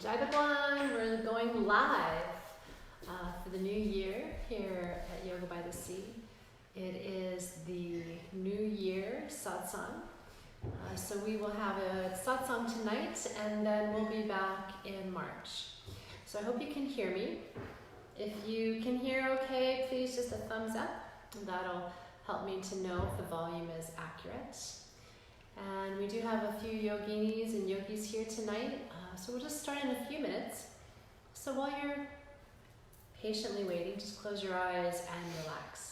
Jagaban, we're going live for the new year here at Yoga by the Sea. It is the New Year Satsang. So we will have a Satsang tonight and then we'll be back in March. So I hope you can hear me. If you can hear okay, please just a thumbs up. That'll help me to know if the volume is accurate. And we do have a few yoginis and yogis here tonight, so we'll just start in a few minutes. So while you're patiently waiting, just close your eyes and relax.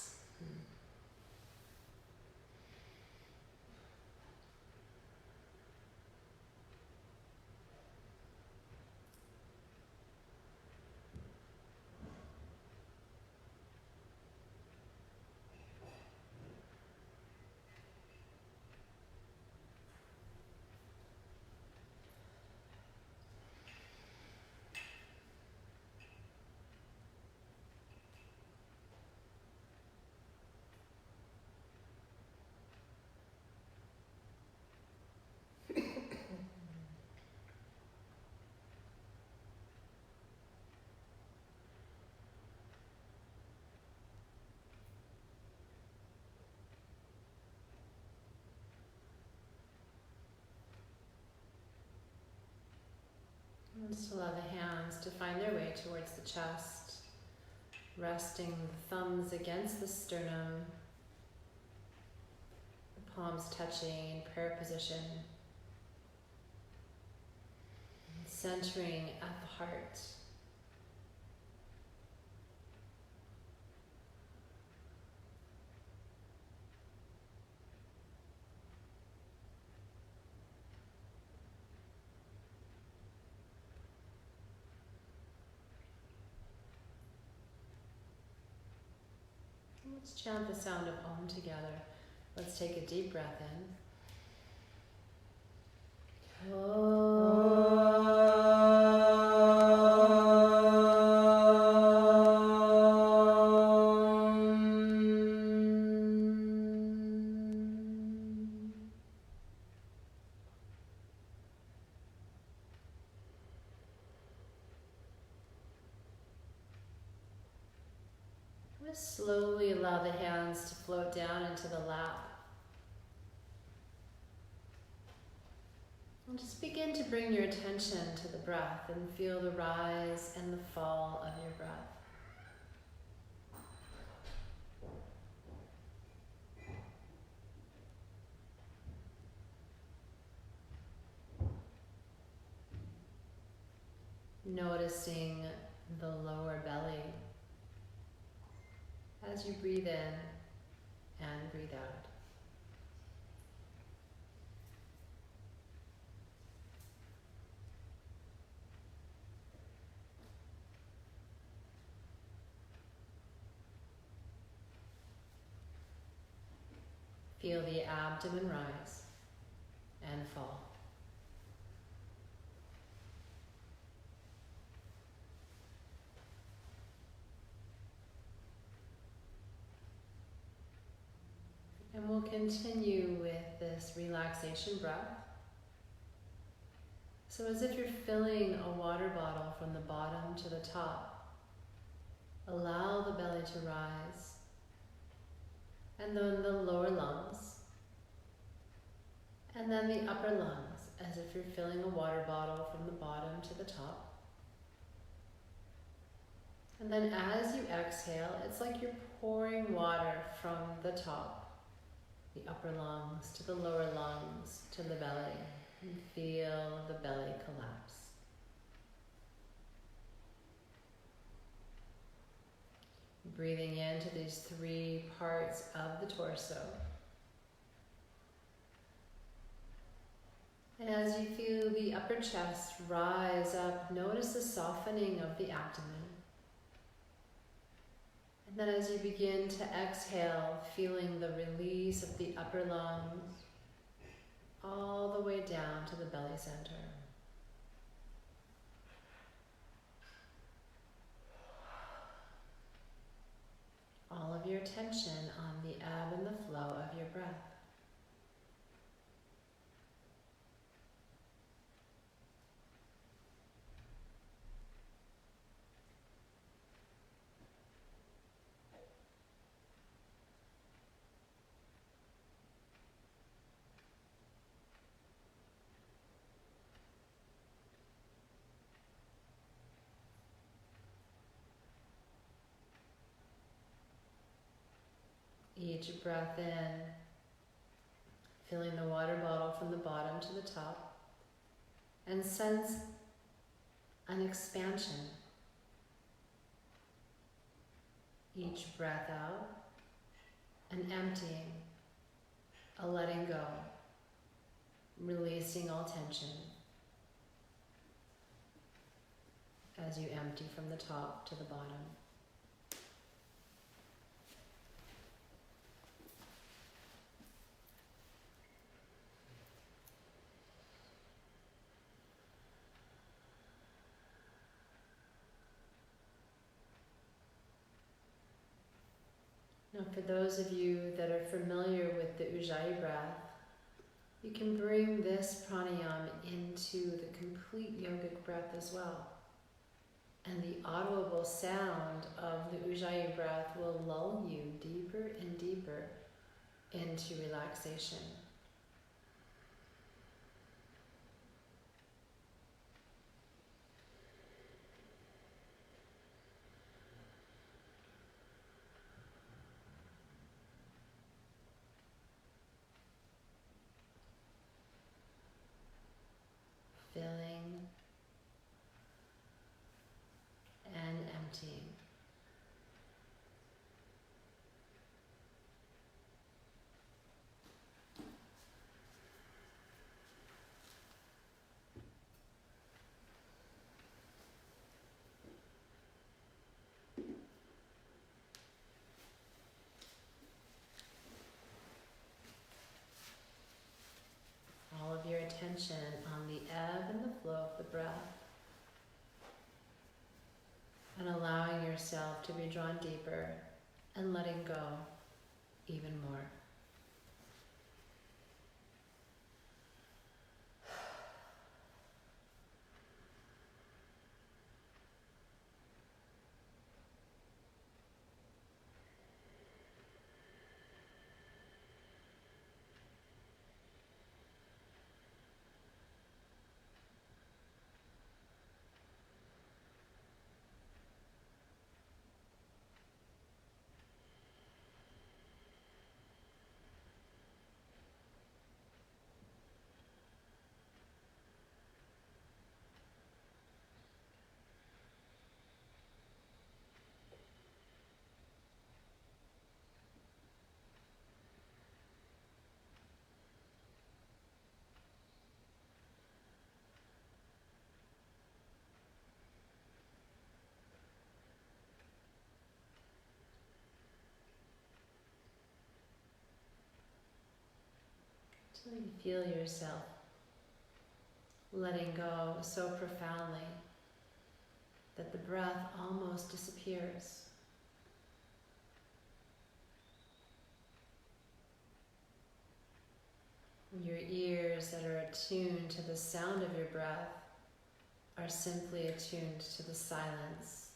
Just allow the hands to find their way towards the chest, resting the thumbs against the sternum, the palms touching, prayer position, centering at the heart. Let's chant the sound of Om together. Let's take a deep breath in. Slowly allow the hands to float down into the lap. And just begin to bring your attention to the breath and feel the rise and the fall of your breath. Noticing the lower belly as you breathe in and breathe out. Feel the abdomen rise and fall. And we'll continue with this relaxation breath. So as if you're filling a water bottle from the bottom to the top, allow the belly to rise, and then the lower lungs, and then the upper lungs, as if you're filling a water bottle from the bottom to the top. And then as you exhale, it's like you're pouring water from the top, the upper lungs, to the lower lungs, to the belly, and feel the belly collapse. Breathing into these three parts of the torso. And as you feel the upper chest rise up, notice the softening of the abdomen. And then as you begin to exhale, feeling the release of the upper lungs all the way down to the belly center. All of your attention on the ebb and the flow of your breath. each breath in, filling the water bottle from the bottom to the top, and sense an expansion. Each breath out, an emptying, a letting go, releasing all tension as you empty from the top to the bottom. Now, for those of you that are familiar with the Ujjayi breath, you can bring this pranayama into the complete yogic breath as well. And the audible sound of the Ujjayi breath will lull you deeper and deeper into relaxation. Filling and emptying. All of your attention on the ebb and the flow of the breath, and allowing yourself to be drawn deeper and letting go even more. Until you feel yourself letting go so profoundly that the breath almost disappears. Your ears that are attuned to the sound of your breath are simply attuned to the silence.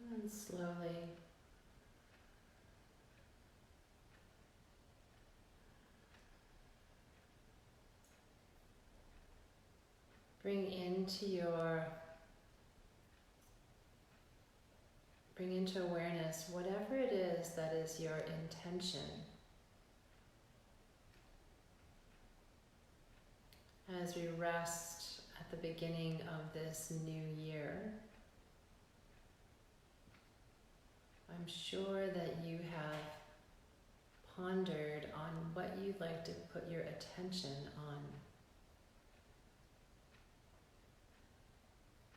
And slowly bring into awareness whatever it is that is your intention as we rest at the beginning of this new year. I'm sure that you have pondered on what you'd like to put your attention on.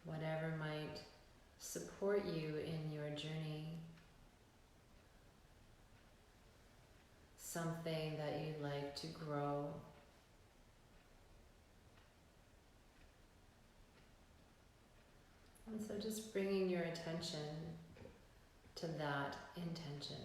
Whatever might support you in your journey. Something that you'd like to grow. And so just bringing your attention to that intention.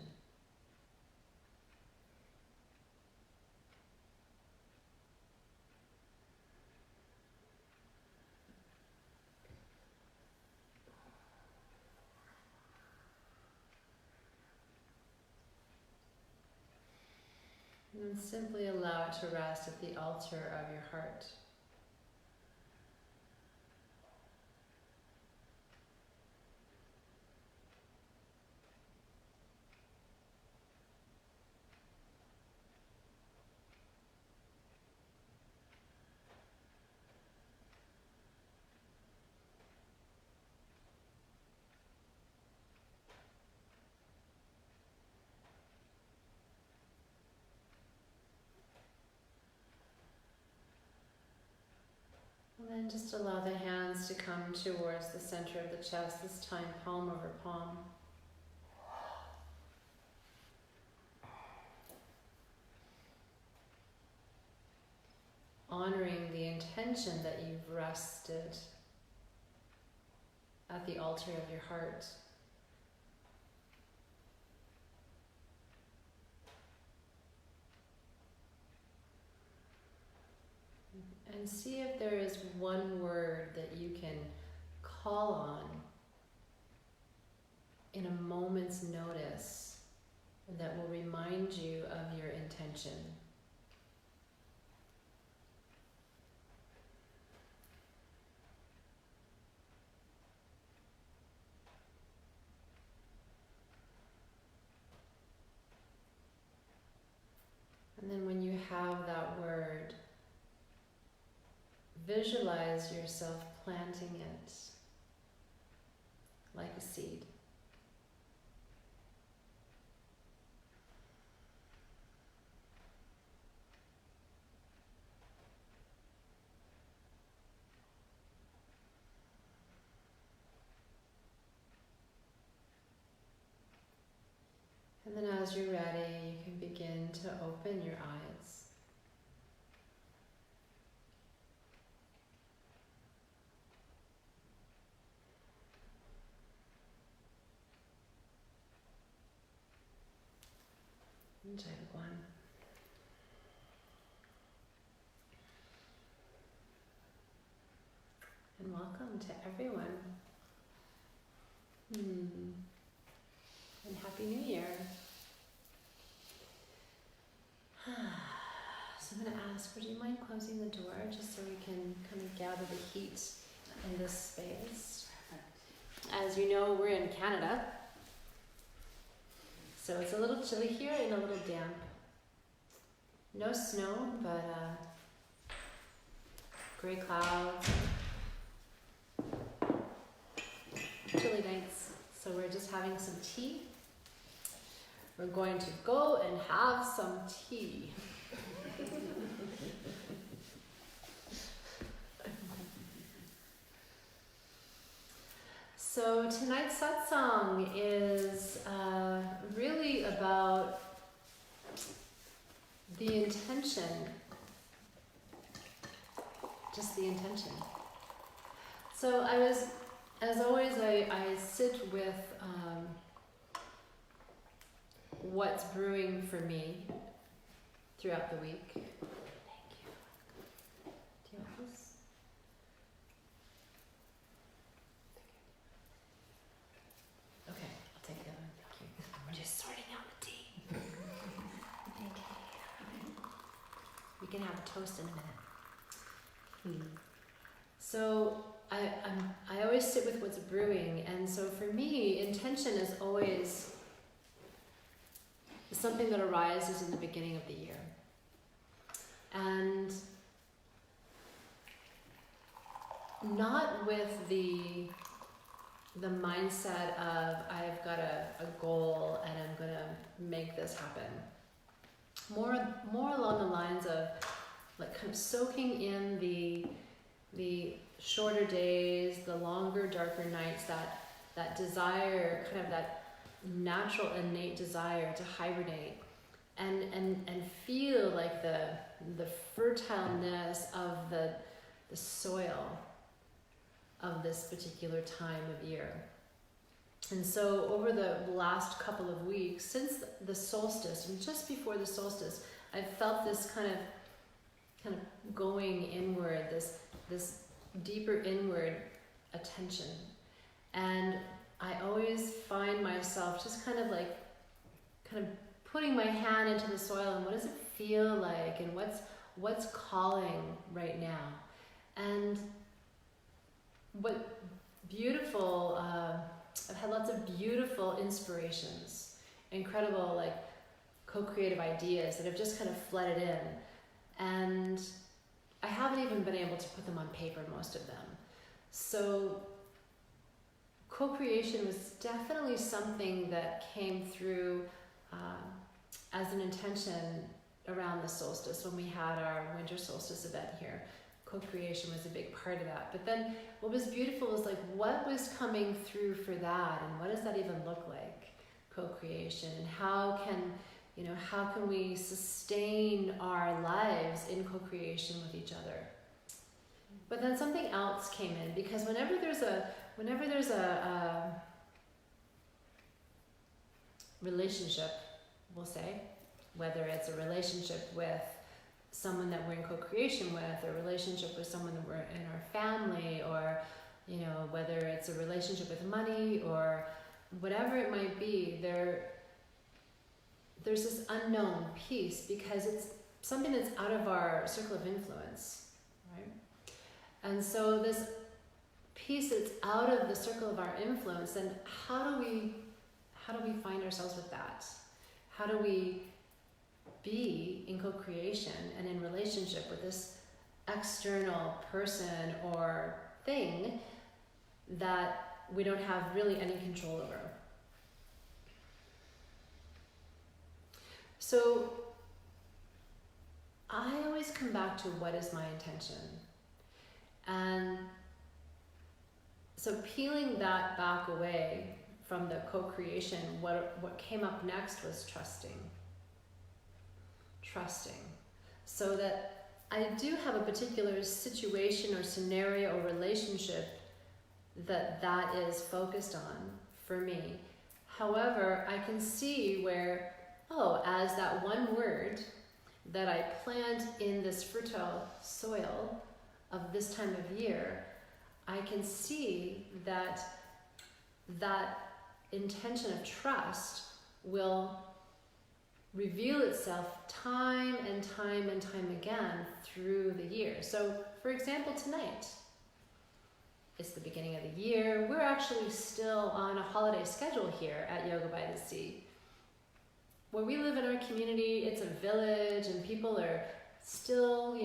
And then simply allow it to rest at the altar of your heart. And then just allow the hands to come towards the center of the chest, this time palm over palm. Honoring the intention that you've rested at the altar of your heart. And see if there is one word that you can call on in a moment's notice that will remind you of your intention. And then when you have that word, visualize yourself planting it like a seed. And then as you're ready, you can begin to open your eyes. Enjoy one. And welcome to everyone. And Happy New Year. So I'm going to ask, would you mind closing the door just so we can kind of gather the heat in this space? As you know, we're in Canada. So it's a little chilly here and a little damp. No snow, but gray clouds, chilly nights. So we're just having some tea. We're going to go and have some tea. So tonight's satsang is really about the intention, just the intention. So as always, I sit with what's brewing for me throughout the week. Thank you. Do you want this? Okay, I'll take the other one. Thank you. We're just sorting out the tea. Okay. We can have a toast in a minute. So I always sit with what's brewing, and so for me, intention is always something that arises in the beginning of the year. And not with the the mindset of I've got a goal and I'm gonna make this happen. More along the lines of like kind of soaking in the shorter days, the longer, darker nights, that desire, kind of that natural innate desire to hibernate and feel like the fertileness of the soil of this particular time of year. And so over the last couple of weeks, since the solstice, and just before the solstice, I've felt this kind of going inward, this deeper inward attention. And I always find myself just kind of putting my hand into the soil and what does it feel like and what's calling right now. And what beautiful, I've had lots of beautiful inspirations, incredible like co-creative ideas that have just kind of flooded in. And I haven't even been able to put them on paper, most of them. So co-creation was definitely something that came through as an intention around the solstice when we had our winter solstice event here. Co-creation was a big part of that. But then what was beautiful was like what was coming through for that, and what does that even look like, co-creation, and how can we sustain our lives in co-creation with each other. But then something else came in, because whenever there's a relationship, we'll say, whether it's a relationship with someone that we're in co-creation with, or a relationship with someone that we're in our family, or whether it's a relationship with money or whatever it might be, there's this unknown piece, because it's something that's out of our circle of influence, right? And so this piece that's out of the circle of our influence, then how do we find ourselves with that? How do we be in co-creation and in relationship with this external person or thing that we don't have really any control over? So I always come back to what is my intention. And so peeling that back away from the co-creation, what came up next was trusting. So that I do have a particular situation or scenario or relationship that is focused on for me. However, I can see where, as that one word that I plant in this fertile soil of this time of year, I can see that intention of trust will reveal itself time and time and time again through the year. So, for example, tonight, it's the beginning of the year. We're actually still on a holiday schedule here at Yoga by the Sea. Where we live in our community, it's a village and people are still,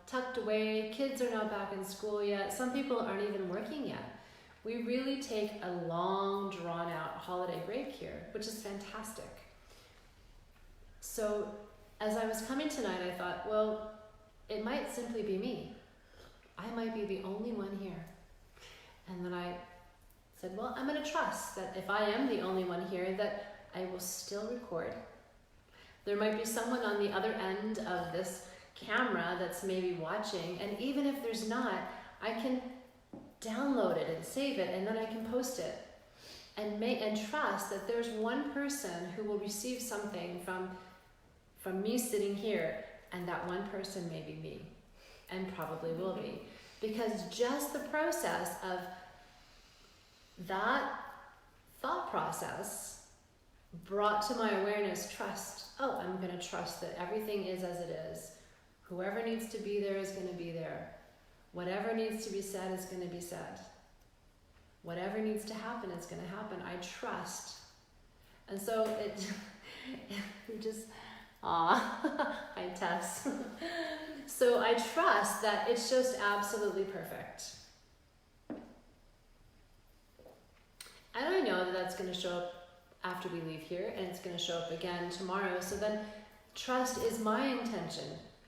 tucked away. Kids are not back in school yet. Some people aren't even working yet. We really take a long, drawn-out holiday break here, which is fantastic. So as I was coming tonight, I thought, well, it might simply be me. I might be the only one here. And then I said, well, I'm going to trust that if I am the only one here, that I will still record. There might be someone on the other end of this camera that's maybe watching, and even if there's not, I can download it and save it, and then I can post it. And trust that there's one person who will receive something from me sitting here, and that one person may be me, and probably will be. Because just the process of that thought process brought to my awareness trust. I'm going to trust that everything is as it is. Whoever needs to be there is going to be there. Whatever needs to be said is going to be said. Whatever needs to happen is going to happen. I trust. And so it just... Hi Tess. So I trust that it's just absolutely perfect. And I know that that's going to show up after we leave here, and it's going to show up again tomorrow. So then trust is my intention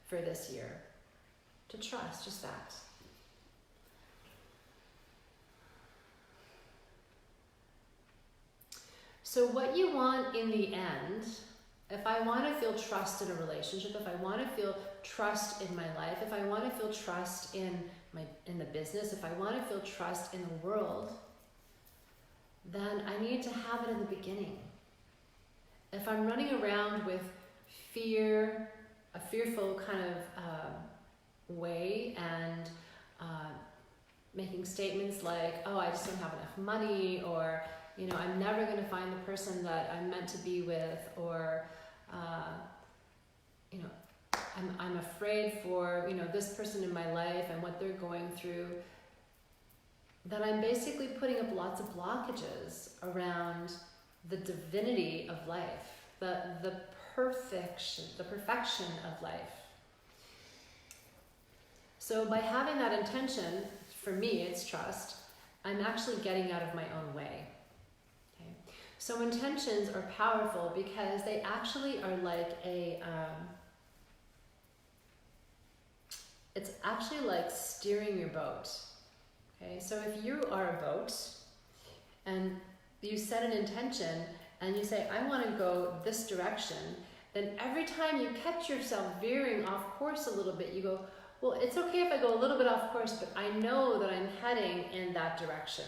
for this year. To trust, just that. So what you want in the end, if I want to feel trust in a relationship, if I want to feel trust in my life, if I want to feel trust in the business, if I want to feel trust in the world, then I need to have it in the beginning. If I'm running around with fear, a fearful kind of way, and making statements like, oh, I just don't have enough money, or, I'm never going to find the person that I'm meant to be with, or, I'm afraid for, this person in my life and what they're going through, then I'm basically putting up lots of blockages around the divinity of life, the perfection of life. So by having that intention, for me it's trust, I'm actually getting out of my own way. Okay? So intentions are powerful because they actually are like it's actually like steering your boat. Okay, so if you are a boat and you set an intention and you say, I want to go this direction, then every time you catch yourself veering off course a little bit, you go, well, it's okay if I go a little bit off course, but I know that I'm heading in that direction.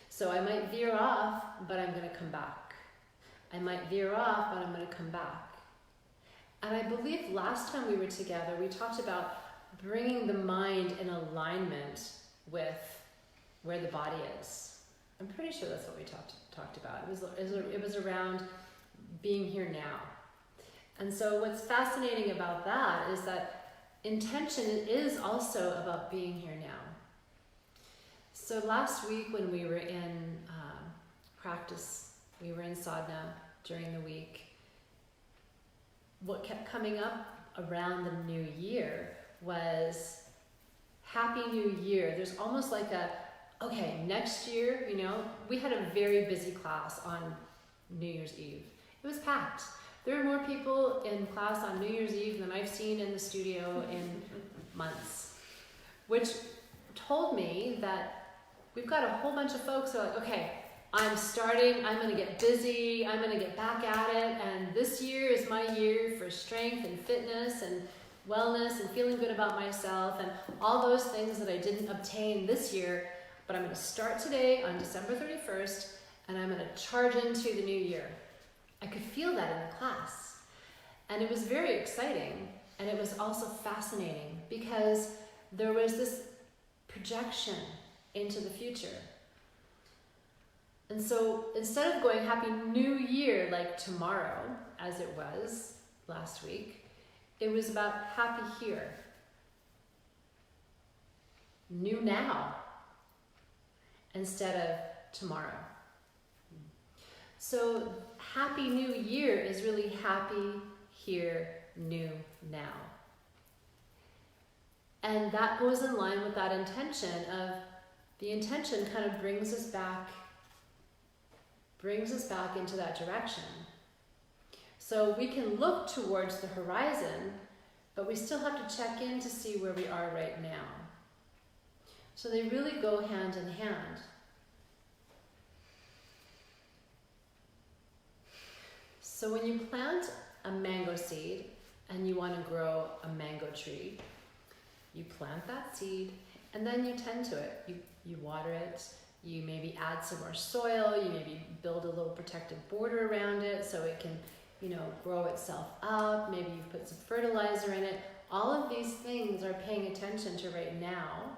So I might veer off, but I'm going to come back. I might veer off, but I'm going to come back. And I believe last time we were together, we talked about bringing the mind in alignment with where the body is. I'm pretty sure that's what we talked about. It was around being here now. And so what's fascinating about that is that intention is also about being here now. So last week when we were in practice, we were in sadhana during the week, what kept coming up around the new year was Happy New Year. There's almost like okay, next year, we had a very busy class on New Year's Eve. It was packed. There were more people in class on New Year's Eve than I've seen in the studio in months, which told me that we've got a whole bunch of folks who are like, okay, I'm going to get busy, I'm going to get back at it, and this year is my year for strength and fitness and wellness and feeling good about myself and all those things that I didn't obtain this year, but I'm going to start today on December 31st and I'm going to charge into the new year. I could feel that in the class, and it was very exciting, and it was also fascinating because there was this projection into the future. And so instead of going Happy New Year like tomorrow, as it was last week, it was about happy here, new now, instead of tomorrow. So Happy New Year is really happy here, new now. And that goes in line with that intention of, the intention kind of brings us back into that direction. So we can look towards the horizon, but we still have to check in to see where we are right now. So they really go hand in hand. So when you plant a mango seed and you want to grow a mango tree, you plant that seed and then you tend to it. You water it, you maybe add some more soil, you maybe build a little protective border around it so it can, grow itself up. Maybe you put some fertilizer in it. All of these things are paying attention to right now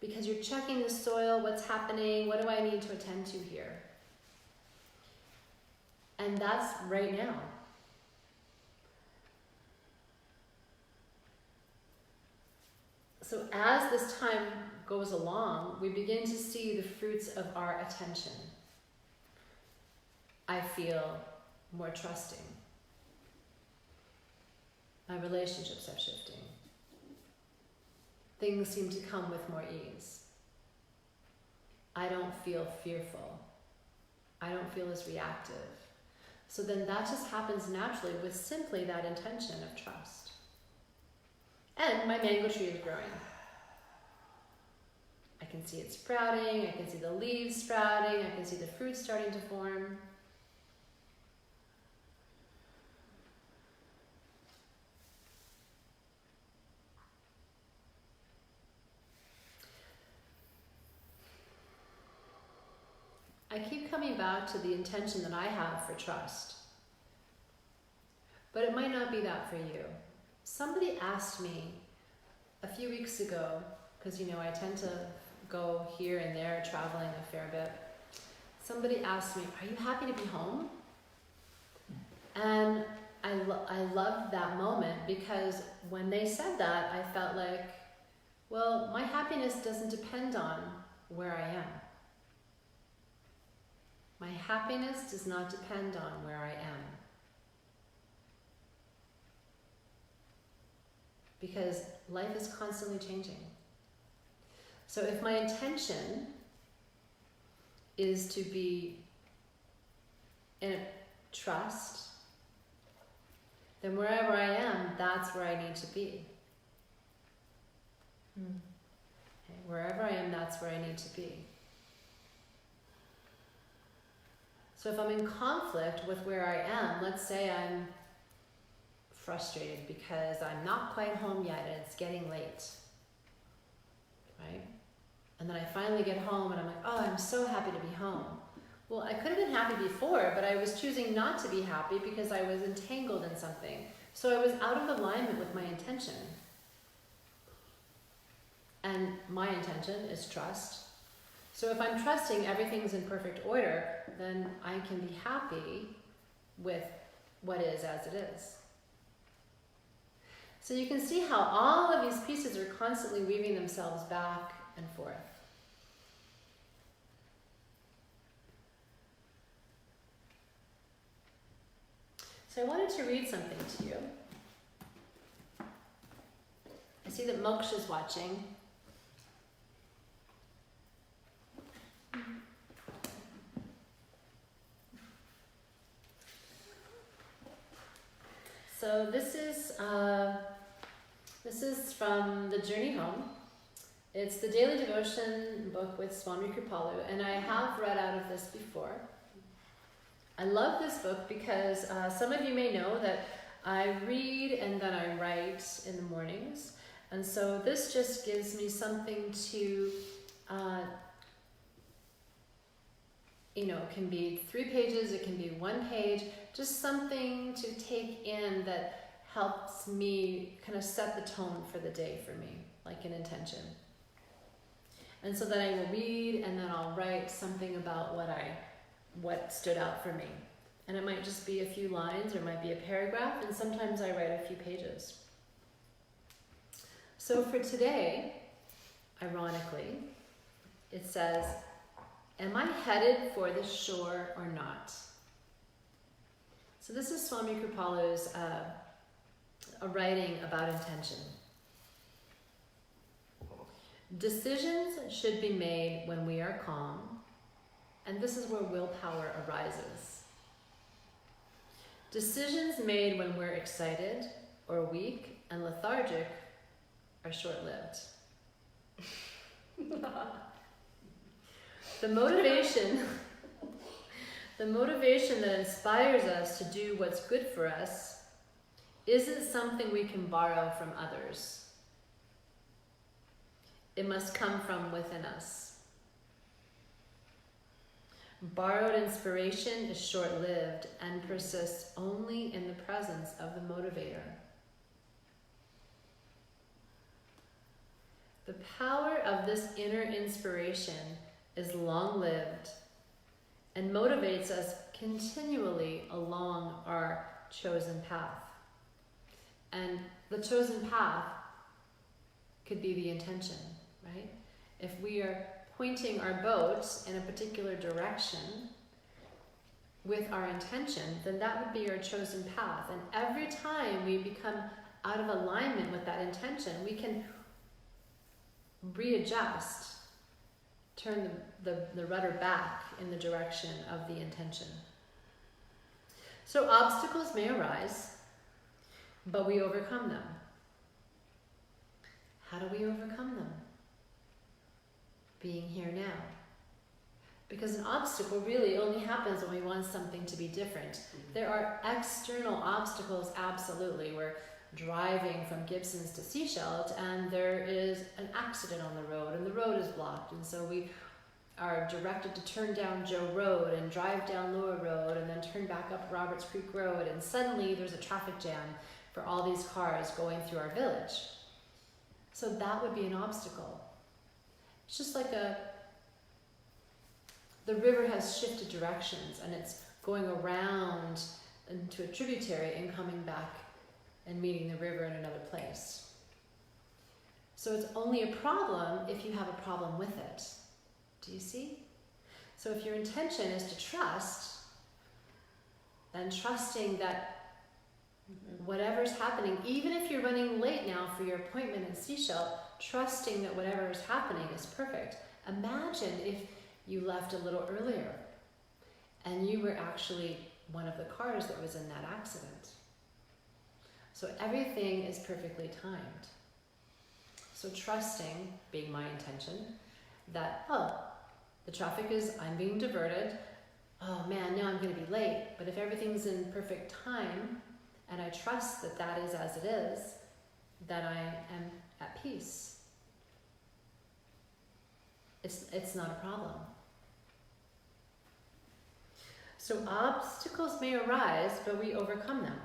because you're checking the soil, what's happening, what do I need to attend to here? And that's right now. So as this time goes along, we begin to see the fruits of our attention. I feel more trusting. My relationships are shifting. Things seem to come with more ease. I don't feel fearful. I don't feel as reactive. So then that just happens naturally with simply that intention of trust. And my mango tree is growing. I can see it sprouting, I can see the leaves sprouting, I can see the fruit starting to form. I keep coming back to the intention that I have for trust. But it might not be that for you. Somebody asked me a few weeks ago, because I tend to go here and there, traveling a fair bit. Somebody asked me, "Are you happy to be home?" And I loved that moment, because when they said that, I felt like, well, my happiness doesn't depend on where I am. My happiness does not depend on where I am. Because life is constantly changing. So if my intention is to be in trust, then wherever I am, that's where I need to be. Okay, wherever I am, that's where I need to be. So if I'm in conflict with where I am, let's say I'm frustrated because I'm not quite home yet and it's getting late, right? And then I finally get home and I'm like, oh, I'm so happy to be home. Well, I could have been happy before, but I was choosing not to be happy because I was entangled in something. So I was out of alignment with my intention. And my intention is trust. So if I'm trusting everything's in perfect order, then I can be happy with what is as it is. So you can see how all of these pieces are constantly weaving themselves back and forth. So I wanted to read something to you. I see that Moksha's watching. So this is from The Journey Home. It's the Daily Devotion book with Swami Kripalu, and I have read out of this before. I love this book because some of you may know that I read and then I write in the mornings, and so this just gives me something to, it can be 3 pages, it can be 1 page, just something to take in that helps me kind of set the tone for the day for me, like an intention. And so then I will read and then I'll write something about what stood out for me. And it might just be a few lines or it might be a paragraph, and sometimes I write a few pages. So for today, ironically, it says, "Am I headed for the shore or not?" So this is Swami Kripalu's a writing about intention. Decisions should be made when we are calm, and this is where willpower arises. Decisions made when we're excited or weak and lethargic are short-lived. The motivation that inspires us to do what's good for us isn't something we can borrow from others. It must come from within us. Borrowed inspiration is short-lived and persists only in the presence of the motivator. The power of this inner inspiration is long-lived and motivates us continually along our chosen path. And the chosen path could be the intention, right? If we are pointing our boat in a particular direction with our intention, then that would be our chosen path. And every time we become out of alignment with that intention, we can readjust turn the rudder back in the direction of the intention. So obstacles may arise, but we overcome them. How do we overcome them? Being here now. Because an obstacle really only happens when we want something to be different. There are external obstacles, absolutely. We're driving from Gibson's to Seashell and there is an accident on the road and the road is blocked, and so we are directed to turn down Joe Road and drive down Lower Road and then turn back up Roberts Creek Road, and suddenly there's a traffic jam for all these cars going through our village. So that would be an obstacle. It's just like the river has shifted directions and it's going around into a tributary and coming back and meeting the river in another place. So it's only a problem if you have a problem with it. Do you see? So if your intention is to trust, then trusting that whatever's happening, even if you're running late now for your appointment in Seashell, trusting that whatever is happening is perfect. Imagine if you left a little earlier and you were actually one of the cars that was in that accident. So everything is perfectly timed. So trusting, being my intention, that, the traffic is, I'm being diverted. Oh man, now I'm going to be late. But if everything's in perfect time, and I trust that that is as it is, that I am at peace. It's not a problem. So obstacles may arise, but we overcome them.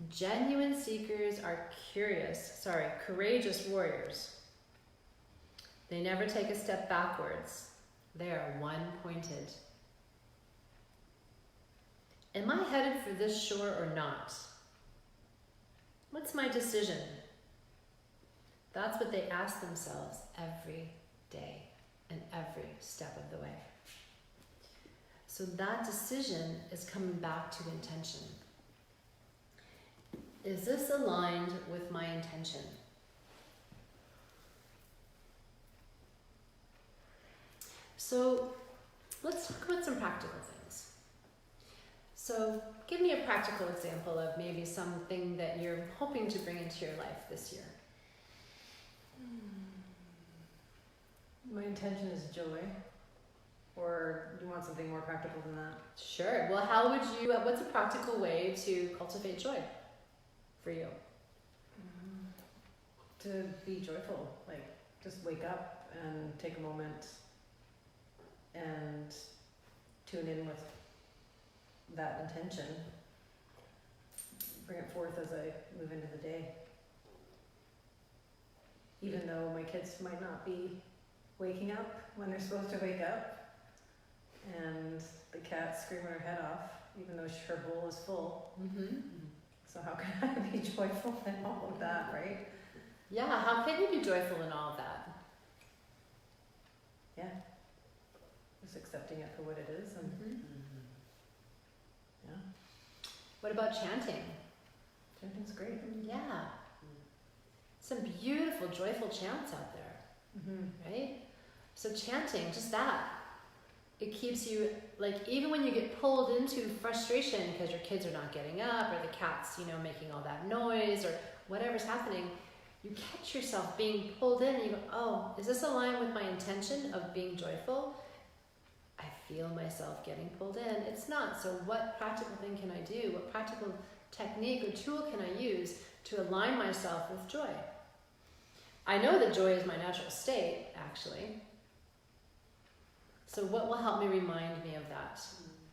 Genuine seekers are courageous warriors. They never take a step backwards. They are one-pointed. Am I headed for this shore or not? What's my decision? That's what they ask themselves every day and every step of the way. So that decision is coming back to intention. Is this aligned with my intention? So let's talk about some practical things. So give me a practical example of maybe something that you're hoping to bring into your life this year. My intention is joy. Or do you want something more practical than that? Sure. Well, what's a practical way to cultivate joy for you? To be joyful. Like, just wake up and take a moment and tune in with that intention. Bring it forth as I move into the day. Even though my kids might not be waking up when they're supposed to wake up, and the cat's screaming her head off, even though her bowl is full. Mm-hmm. So how can I be joyful in all of that, right? Yeah, how can you be joyful in all of that? Yeah. Just accepting it for what it is. And yeah. What about chanting? Chanting's great. Yeah. Some beautiful, joyful chants out there, right? So chanting, just that. It keeps you, like, even when you get pulled into frustration because your kids are not getting up or the cat's, making all that noise or whatever's happening, you catch yourself being pulled in and you go, oh, is this aligned with my intention of being joyful? I feel myself getting pulled in. It's not. So what practical thing can I do? What practical technique or tool can I use to align myself with joy? I know that joy is my natural state, actually. So what will help me remind me of that?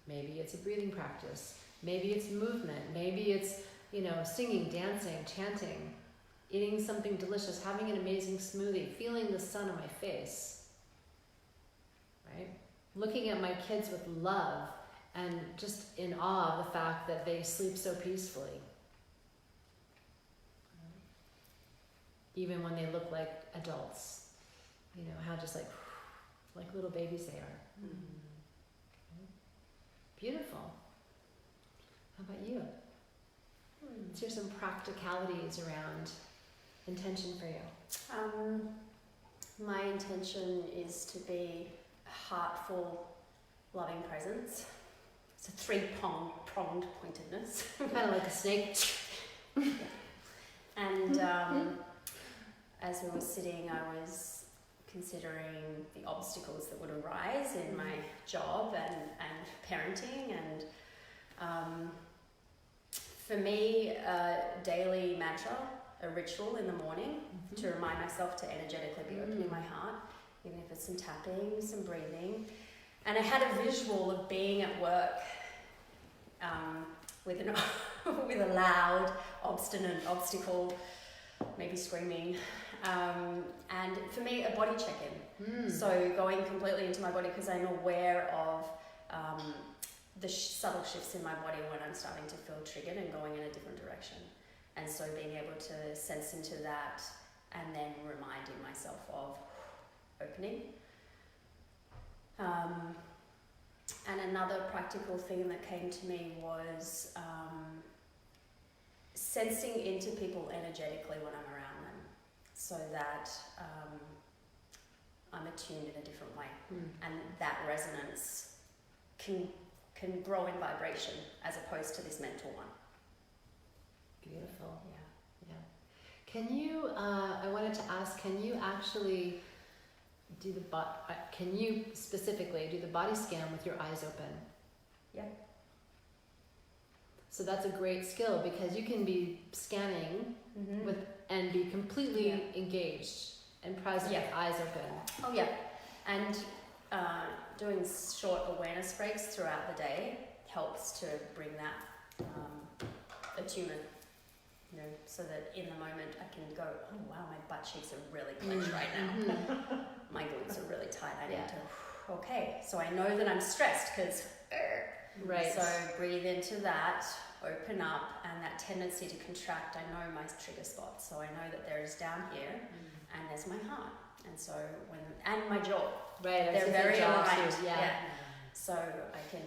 Maybe it's a breathing practice. Maybe it's movement. Maybe it's, singing, dancing, chanting, eating something delicious, having an amazing smoothie, feeling the sun on my face, right? Looking at my kids with love and just in awe of the fact that they sleep so peacefully. Even when they look like adults, how just like little babies they are. Beautiful. How about you? Let's hear some practicalities around intention for you. My intention is to be a heartful, loving presence. It's a three-pronged pointedness. Kind of like a snake. And as we were sitting, I was considering the obstacles that would arise in my job and parenting. And for me, a daily mantra, a ritual in the morning to remind myself to energetically be opening my heart, even if it's some tapping, some breathing. And I had a visual of being at work with a loud, obstinate obstacle, maybe screaming. And for me, a body check-in. So going completely into my body, because I'm aware of the subtle shifts in my body when I'm starting to feel triggered and going in a different direction. And so being able to sense into that and then reminding myself of opening. And another practical thing that came to me was sensing into people energetically when I'm around them, so that I'm attuned in a different way, and that resonance can grow in vibration as opposed to this mental one. Beautiful. Yeah. Can you? I wanted to ask. Can you actually do can you specifically do the body scan with your eyes open? Yeah. So that's a great skill, because you can be scanning and be completely engaged and present with eyes open. Oh yeah, and doing short awareness breaks throughout the day helps to bring that attunement. You know, so that in the moment I can go, oh wow, my butt cheeks are really clenched right now. My glutes are really tight. I need to, okay. So I know that I'm stressed because, right. So breathe into that, open up, and that tendency to contract, I know my trigger spots. So I know that there is down here, and there's my heart. And so and my jaw. Right. They're very aligned. Yeah. So I can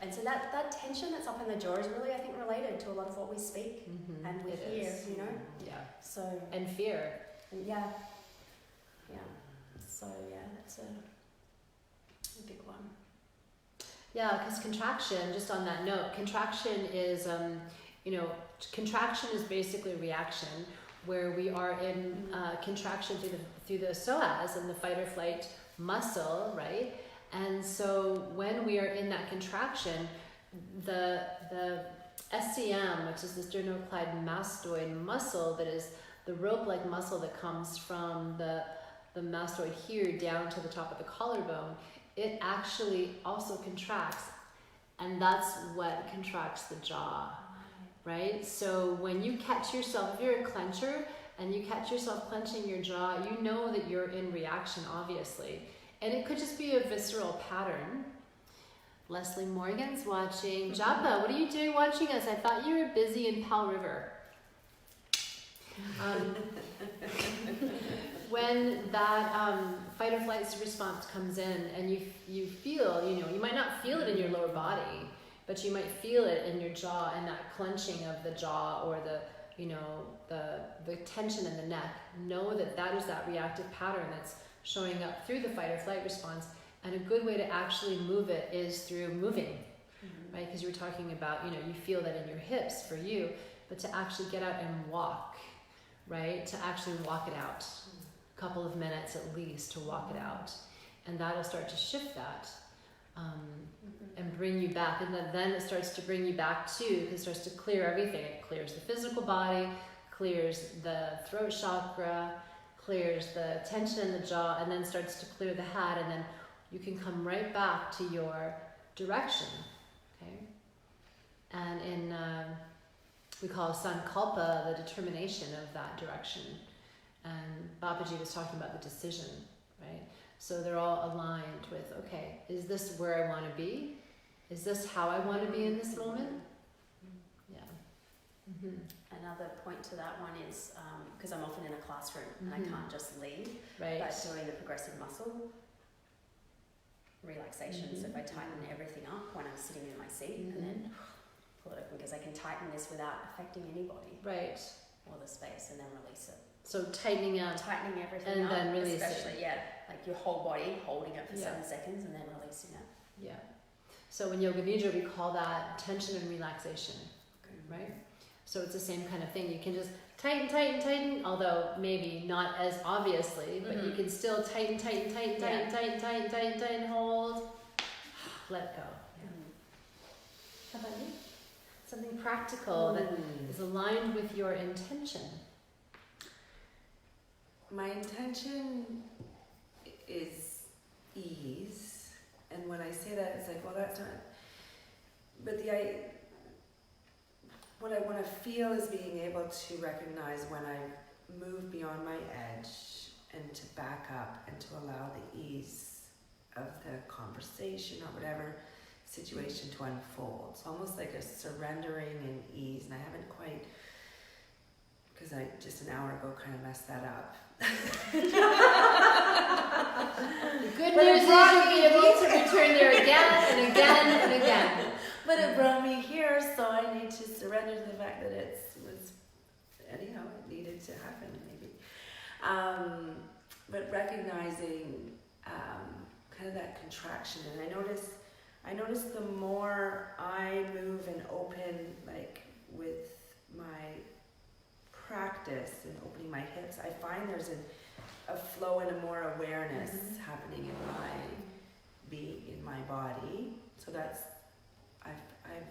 and so that tension that's up in the jaw is really, I think, related to a lot of what we speak and we hear, you know? Yeah. So. And fear. And yeah. So yeah, that's a big one. Yeah, because contraction, just on that note, contraction is, contraction is basically reaction, where we are in contraction through the psoas and the fight or flight muscle, right? And so when we are in that contraction, the SCM, which is the sternocleidomastoid muscle, that is the rope-like muscle that comes from the mastoid here down to the top of the collarbone, it actually also contracts, and that's what contracts the jaw, right? So when you catch yourself, if you're a clencher and you catch yourself clenching your jaw, you know that you're in reaction, obviously. And it could just be a visceral pattern. Leslie Morgan's watching. Japa, what are you doing watching us? I thought you were busy in Powell River. When that fight or flight response comes in and you feel, you might not feel it in your lower body, but you might feel it in your jaw, and that clenching of the jaw or the tension in the neck. Know that is that reactive pattern that's showing up through the fight or flight response. And a good way to actually move it is through moving, right? Because you were talking about, you feel that in your hips for you, but to actually get out and walk, right? To actually walk it out. A couple of minutes at least to walk it out. And that'll start to shift that and bring you back. And then it starts to bring you back too, because it starts to clear everything. It clears the physical body, clears the throat chakra, clears the tension in the jaw, and then starts to clear the head, and then you can come right back to your direction, okay? And in, we call sankalpa the determination of that direction. And Babaji was talking about the decision, right? So they're all aligned with, okay, is this where I want to be? Is this how I want to be in this moment? Yeah. Another point to that one is, because I'm often in a classroom and I can't just lead, right. But doing the progressive muscle relaxation. So if I tighten everything up when I'm sitting in my seat and then pull it open, because I can tighten this without affecting anybody. Right. Or the space, and then release it. So So tightening up. tightening everything And up, then releasing. especially like your whole body holding it for Yeah. 7 seconds and then releasing it. Yeah. So in Yoga Nidra, we call that tension and relaxation, right? So it's the same kind of thing. You can just tighten, although maybe not as obviously, but you can still tighten, hold, let go. Yeah. How about you? Something practical that is aligned with your intention. My intention is ease, and when I say that, it's like, well, that's not. But what I want to feel is being able to recognize when I move beyond my edge and to back up and to allow the ease of the conversation or whatever situation to unfold. It's almost like a surrendering and ease, and I haven't quite, because I just an hour ago kind of messed that up. The good news is you'll be able to return there again and again and again. But it brought me here, so I need to surrender to the fact that it was, anyhow, it needed to happen, maybe. But recognizing kind of that contraction, and I notice the more I move and open, like with my practice and opening my hips, I find there's a flow and a more awareness happening in my body. So that's I've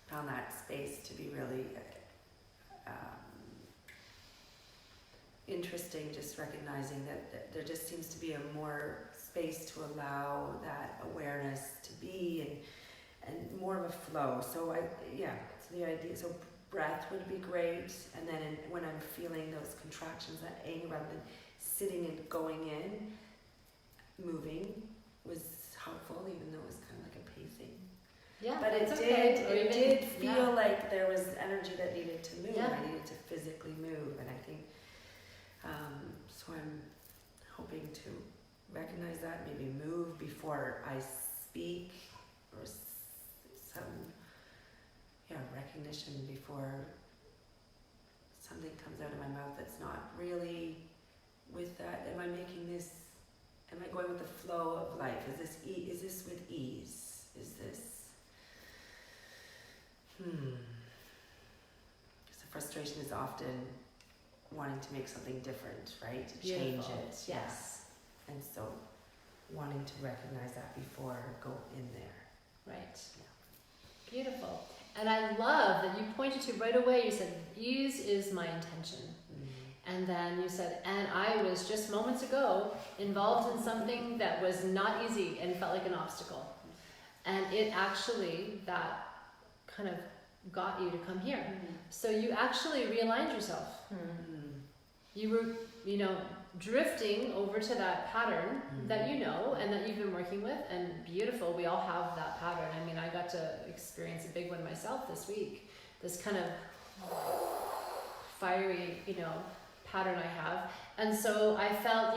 found that space to be really interesting. Just recognizing that there just seems to be a more space to allow that awareness to be and more of a flow. So so the idea. So breath would be great, and then when I'm feeling those contractions, that anger, rather than sitting and going in, moving was helpful, even though it was kind of like a pacing. Yeah, But it did feel like there was energy that needed to move. Yeah. I needed to physically move, and I think so. I'm hoping to recognize that, maybe move before I speak, or some recognition before something comes out of my mouth that's not really with that. Am I going with the flow of life? Is this with ease? Is this because the frustration is often wanting to make something different, right? To change it. Yes. And so wanting to recognize that before I go in there. Right. Yeah. Beautiful. And I love that you pointed to right away, you said, ease is my intention. And then you said, and I was just moments ago involved in something that was not easy and felt like an obstacle. And it actually, that kind of got you to come here. So you actually realigned yourself. You were, drifting over to that pattern that you know and that you've been working with, and beautiful. We all have that pattern. I mean, I got to experience a big one myself this week. This kind of fiery, pattern I have. And so I felt,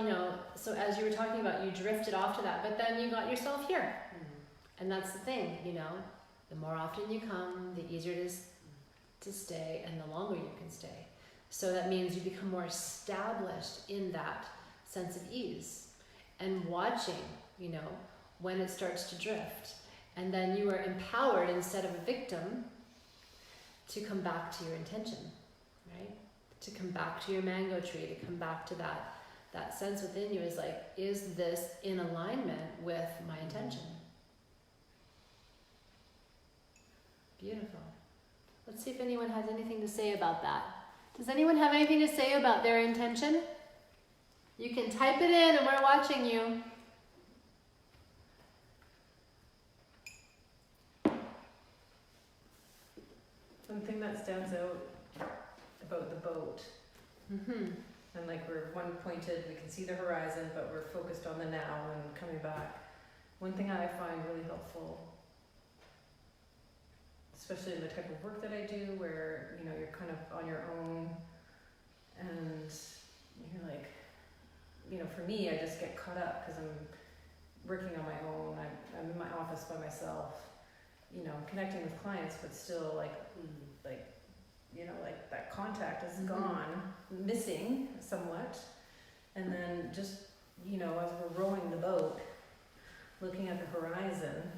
so as you were talking about, you drifted off to that, but then you got yourself here. And that's the thing, the more often you come, the easier it is to stay and the longer you can stay. So that means you become more established in that sense of ease and watching, when it starts to drift. And then you are empowered instead of a victim to come back to your intention, right? To come back to your mango tree, to come back to that sense within you is like, is this in alignment with my intention? Beautiful. Let's see if anyone has anything to say about that. Does anyone have anything to say about their intention? You can type it in and we're watching you. One thing that stands out about the boat, and like we're one pointed, we can see the horizon, but we're focused on the now and coming back. One thing I find really helpful, especially in the type of work that I do, where you're kind of on your own, and you're like, for me, I just get caught up because I'm working on my own. I'm in my office by myself, connecting with clients, but still like you know, like that contact is Mhm. gone, missing somewhat. And then just, you know, as we're rowing the boat, looking at the horizon,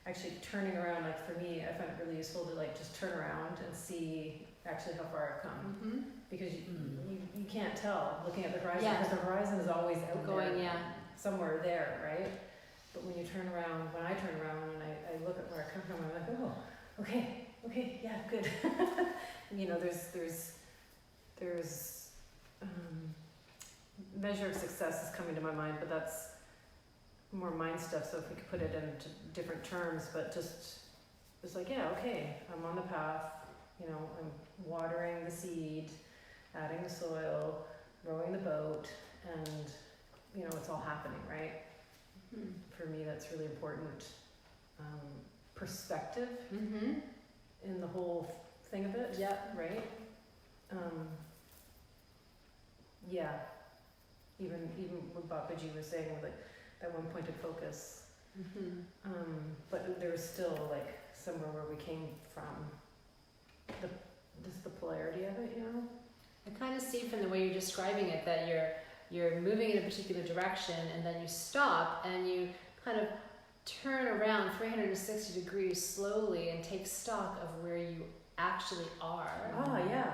actually turning around, like for me, I find it really useful to like just turn around and see actually how far I've come. Mm-hmm. Because you can't tell looking at the horizon, Yeah. because the horizon is always out Going, there, yeah. somewhere there, right? But when you turn around, when I turn around and I look at where I come from, I'm like, oh, okay, yeah, good. You know, there's measure of success is coming to my mind, but that's more mind stuff. So if we could put it into different terms, but just it's like, yeah, okay, I'm on the path. You know, I'm watering the seed, adding the soil, rowing the boat, and you know, it's all happening, right? Mm-hmm. For me, that's really important. Perspective Mm-hmm. in the whole thing of it, Yeah. right? Yeah. Even what Babaji was saying with like that one pointed focus. Mm-hmm. But there was still like somewhere where we came from. Just the polarity of it, you know? I kind of see from the way you're describing it that you're moving in a particular direction and then you stop and you kind of turn around 360 degrees slowly and take stock of where you actually are. Ah, yeah.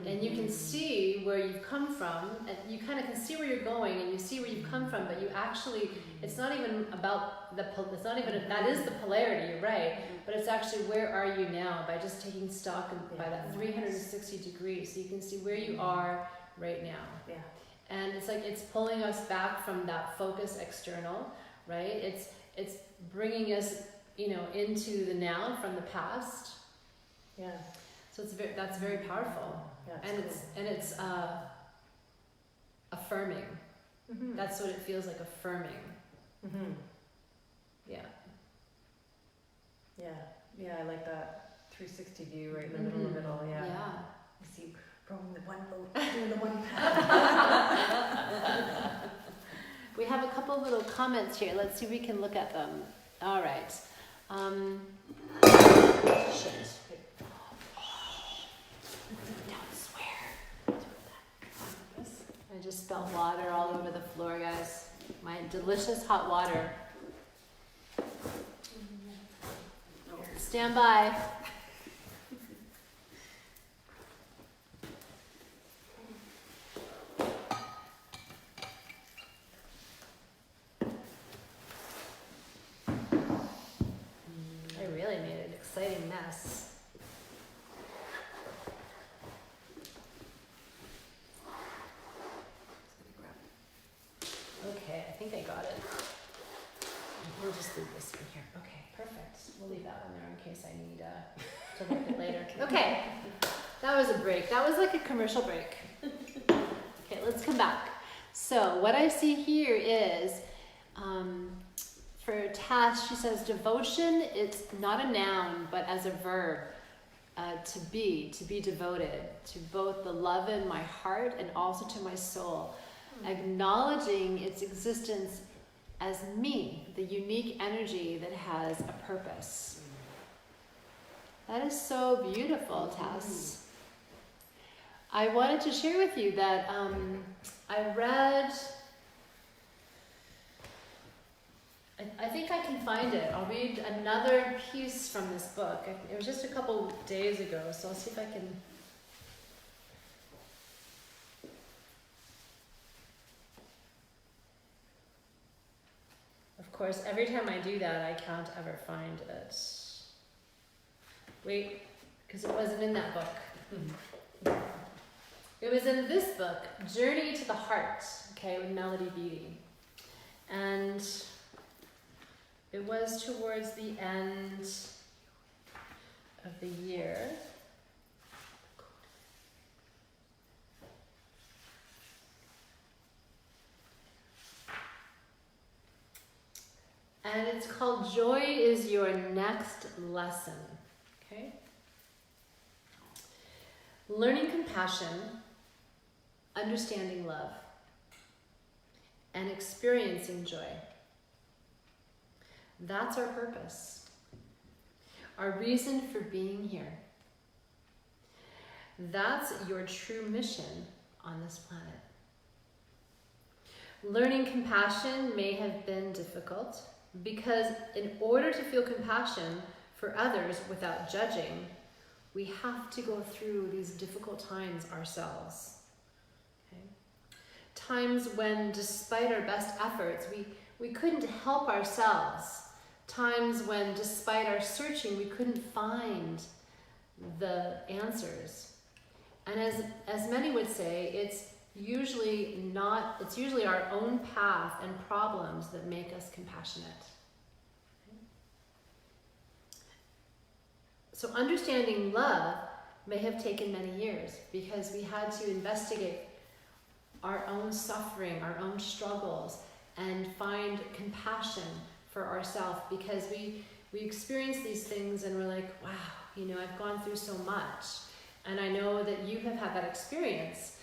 And you can see where you've come from, and you kind of can see where you're going, and you see where you've come from, but you actually, it's not even about it's not even, that is the polarity, you're right, but it's actually where are you now by just taking stock by that 360 degrees, so you can see where you are right now. Yeah. And it's like, it's pulling us back from that focus external, right? It's bringing us, you know, into the now from the past. Yeah. So that's very powerful. Yeah, And it's affirming. Mm-hmm. That's what it feels like, affirming. Mm-hmm. Yeah. Yeah, I like that 360 view right in the middle of it all, yeah. You see rowing the one boat, doing the one path. We have a couple little comments here. Let's see if we can look at them. All right. Shit. Don't swear. I just spilled water all over the floor, guys. My delicious hot water. Stand by. I really made an exciting mess. Okay, I think I got it. We'll just leave this in here. Okay, perfect. We'll leave that one there in case I need to look at it later. Okay, that was a break. That was like a commercial break. Okay, let's come back. So what I see here is, for Tash, she says, devotion, it's not a noun, but as a verb, to be devoted to both the love in my heart and also to my soul. Acknowledging its existence as me, the unique energy that has a purpose. That is so beautiful, Tess. I wanted to share with you that I read, I think I can find it. I'll read another piece from this book. It was just a couple days ago, so I'll see if I can. Of course, every time I do that, I can't ever find it. Wait, because it wasn't in that book. It was in this book, Journey to the Heart, okay, with Melody Beattie. And it was towards the end of the year. And it's called Joy is Your Next Lesson, okay? Learning compassion, understanding love, and experiencing joy. That's our purpose, our reason for being here. That's your true mission on this planet. Learning compassion may have been difficult because in order to feel compassion for others without judging, we have to go through these difficult times ourselves. Okay? Times when, despite our best efforts, we couldn't help ourselves. Times when, despite our searching, we couldn't find the answers. And as many would say, it's usually our own path and problems that make us compassionate. So understanding love may have taken many years because we had to investigate our own suffering, our own struggles, and find compassion for ourselves because we experience these things and we're like, wow, I've gone through so much. And I know that you have had that experience.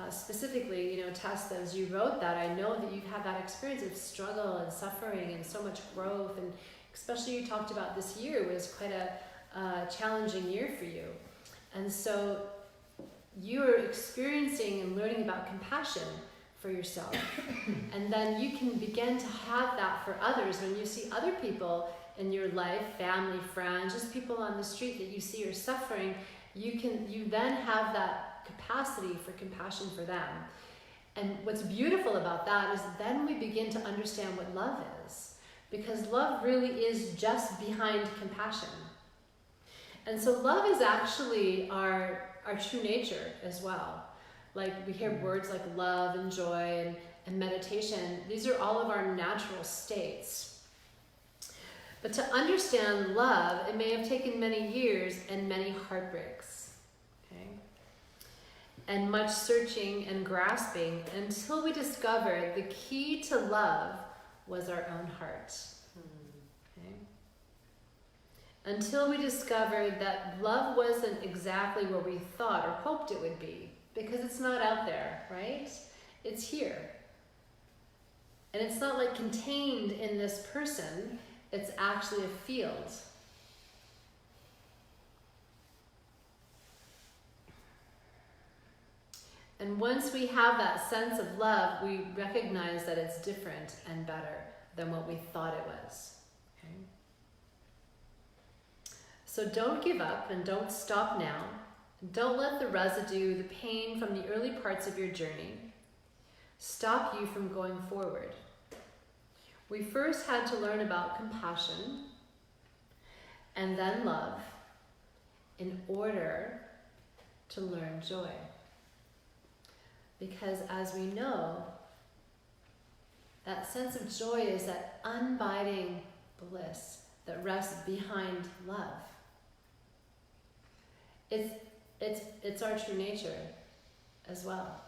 Specifically, Tess, as you wrote that, I know that you've had that experience of struggle and suffering and so much growth. And especially you talked about this year was quite a challenging year for you. And so you're experiencing and learning about compassion for yourself. And then you can begin to have that for others when you see other people in your life, family, friends, just people on the street that you see are suffering. You then have that capacity for compassion for them. And what's beautiful about that is then we begin to understand what love is, because love really is just behind compassion. And so love is actually our true nature as well. Like we hear words like love and joy and meditation. These are all of our natural states. But to understand love, it may have taken many years and many heartbreaks. Okay? And much searching and grasping until we discovered the key to love was our own heart. Okay? Until we discovered that love wasn't exactly where we thought or hoped it would be, because it's not out there, right? It's here. And it's not like contained in this person, it's actually a field. And once we have that sense of love, we recognize that it's different and better than what we thought it was. Okay? So don't give up and don't stop now. Don't let the residue, the pain from the early parts of your journey, stop you from going forward. We first had to learn about compassion and then love in order to learn joy. Because as we know, that sense of joy is that unbiding bliss that rests behind love. It's our true nature as well.